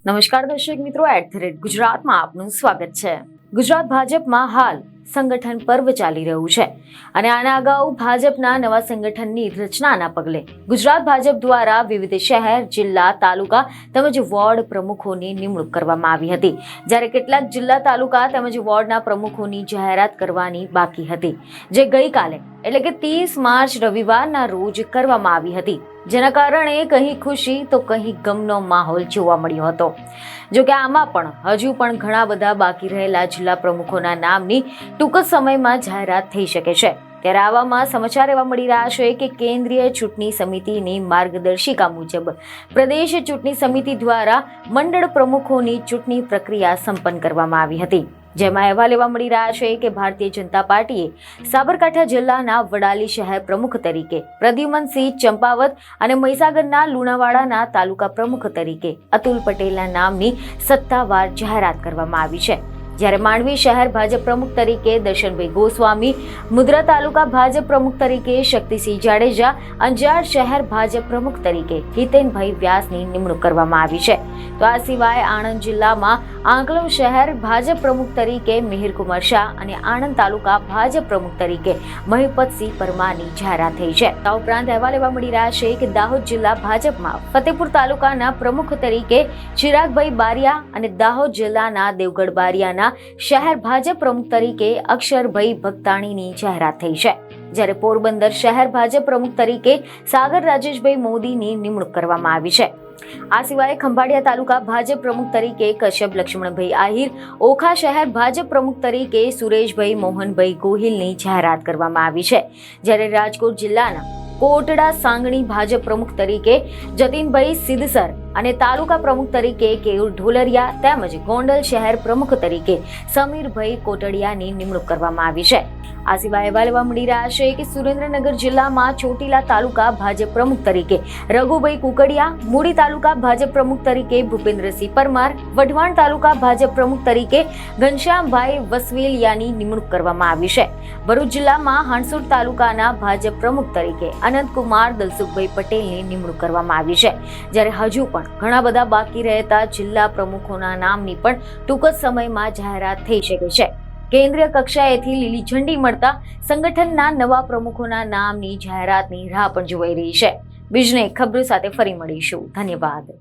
નમસ્કાર દર્શક મિત્રો, @ગુજરાતમાં આપનું સ્વાગત છે। ગુજરાત ભાજપમાં હાલ સંગઠન પર્વ ચાલી રહ્યું છે અને આના અગાઉ ભાજપના નવા સંગઠનની રચનાના પગલે ગુજરાત ભાજપ દ્વારા વિવિધ શહેર, જિલ્લા, તાલુકા તેમજ વોર્ડ પ્રમુખોની નિમણૂક કરવામાં આવી હતી, જ્યારે કેટલાક જિલ્લા, તાલુકા તેમજ વોર્ડના પ્રમુખોની જાહેરાત કરવાની બાકી હતી, જે ગઈકાલે એટલે કે 30 માર્ચ રવિવારના રોજ કરવામાં આવી હતી, જેના કારણે કહી ખુશી તો કહી ગમનો માહોલ જોવા મળ્યો હતો। જો કે આમાં પણ હજુ પણ ઘણા બધા બાકી રહેલા જિલ્લા પ્રમુખોના નામની ટૂંક સમયમાં જાહેરાત થઈ શકે છે। ત્યારે આવામાં સમાચાર એવા મળી રહ્યા છે કે કેન્દ્રીય ચૂંટણી સમિતિની માર્ગદર્શિકા મુજબ પ્રદેશ ચૂંટણી સમિતિ દ્વારા મંડળ પ્રમુખોની ચૂંટણી પ્રક્રિયા સંપન્ન કરવામાં આવી હતી, જેમાં અહેવાલ એવા મળી રહ્યા છે કે ભારતીય જનતા પાર્ટીએ સાબરકાંઠા જિલ્લાના વડાલી શહેર પ્રમુખ તરીકે પ્રદ્યુમનસિંહ ચંપાવત અને મહીસાગરના લુણાવાડાના તાલુકા પ્રમુખ તરીકે અતુલ પટેલના નામની સત્તાવાર જાહેરાત કરવામાં આવી છે, જ્યારે માંડવી શહેર ભાજપ પ્રમુખ તરીકે દર્શનભાઈ ગોસ્વામી, મુદ્રા તાલુકા ભાજપ પ્રમુખ તરીકે શક્તિસિંહ જાડેજા, અંજાર શહેર ભાજપ પ્રમુખ તરીકે હિતેનભાઈ વ્યાસની નિમણૂક કરવામાં આવી છે। તો આ સિવાય આણંદ જિલ્લામાં આંકલવ શહેર ભાજપ પ્રમુખ તરીકે મિહિરકુમાર શાહ અને આણંદ તાલુકા ભાજપ પ્રમુખ તરીકે મહિપતસિંહ પરમારની જાહેરાત થઈ છે। આ ઉપરાંત અહેવાલ એવા મળી રહ્યા છે કે દાહોદ જિલ્લા ભાજપમાં ફતેપુર તાલુકાના પ્રમુખ તરીકે ચિરાગભાઈ બારિયા અને દાહોદ જિલ્લાના દેવગઢ બારિયાના શહેર ભાજપ પ્રમુખ તરીકે અક્ષરભાઈ ભક્તાણીની જાહેરાત થઈ છે, જ્યારે પોરબંદર શહેર ભાજપ પ્રમુખ તરીકે સાગર રાજેશભાઈ મોદીની નિમણૂક કરવામાં આવી છે। આ સિવાય ખંભાળિયા તાલુકા ભાજપ પ્રમુખ તરીકે કશ્યપ લક્ષ્મણભાઈ આહિર, ઓખા શહેર ભાજપ પ્રમુખ તરીકે સુરેશભાઈ મોહનભાઈ ગોહિલની જાહેરાત કરવામાં આવી છે, જ્યારે રાજકોટ જિલ્લાના કોટડા સાંગણી ભાજપ પ્રમુખ તરીકે જતીનભાઈ સિદ્ધસર અને તાલુકા પ્રમુખ તરીકે કેયુર ઢોલરિયા તેમજ ગોંડલ શહેર પ્રમુખ તરીકે સમીરભાઈ કોટડિયાની નિમણૂક કરવામાં આવી છે। આ સિવાય અહેવાલ એવા મળી રહ્યા છે કે સુરેન્દ્રનગર જિલ્લામાં ચોટીલા તાલુકા ભાજપ પ્રમુખ તરીકે રઘુભાઈ કુકડિયા, મૂડી તાલુકા ભાજપ પ્રમુખ તરીકે ભૂપેન્દ્રસિંહ પરમાર, વઢવાણ તાલુકા ભાજપ પ્રમુખ તરીકે ઘનશ્યામભાઈ વસવેલિયાની નિમણૂક કરવામાં આવી છે। ભરૂચ જિલ્લામાં હાણસુર તાલુકાના ભાજપ પ્રમુખ તરીકે અનંતકુમાર દલસુખભાઈ પટેલની નિમણૂક કરવામાં આવી છે, જ્યારે હજુ પણ ઘણા બધા બાકી રહેતા જિલ્લા પ્રમુખોના નામની પણ ટૂંક જ સમયમાં જાહેરાત થઈ શકે છે। કેન્દ્રીય કક્ષાએથી લીલી ઝંડી મળતા સંગઠનના નવા પ્રમુખોના નામની જાહેરાતની રાહ પણ જોવાઈ રહી છે। બીજને ખબરો સાથે ફરી મળીશું। ધન્યવાદ।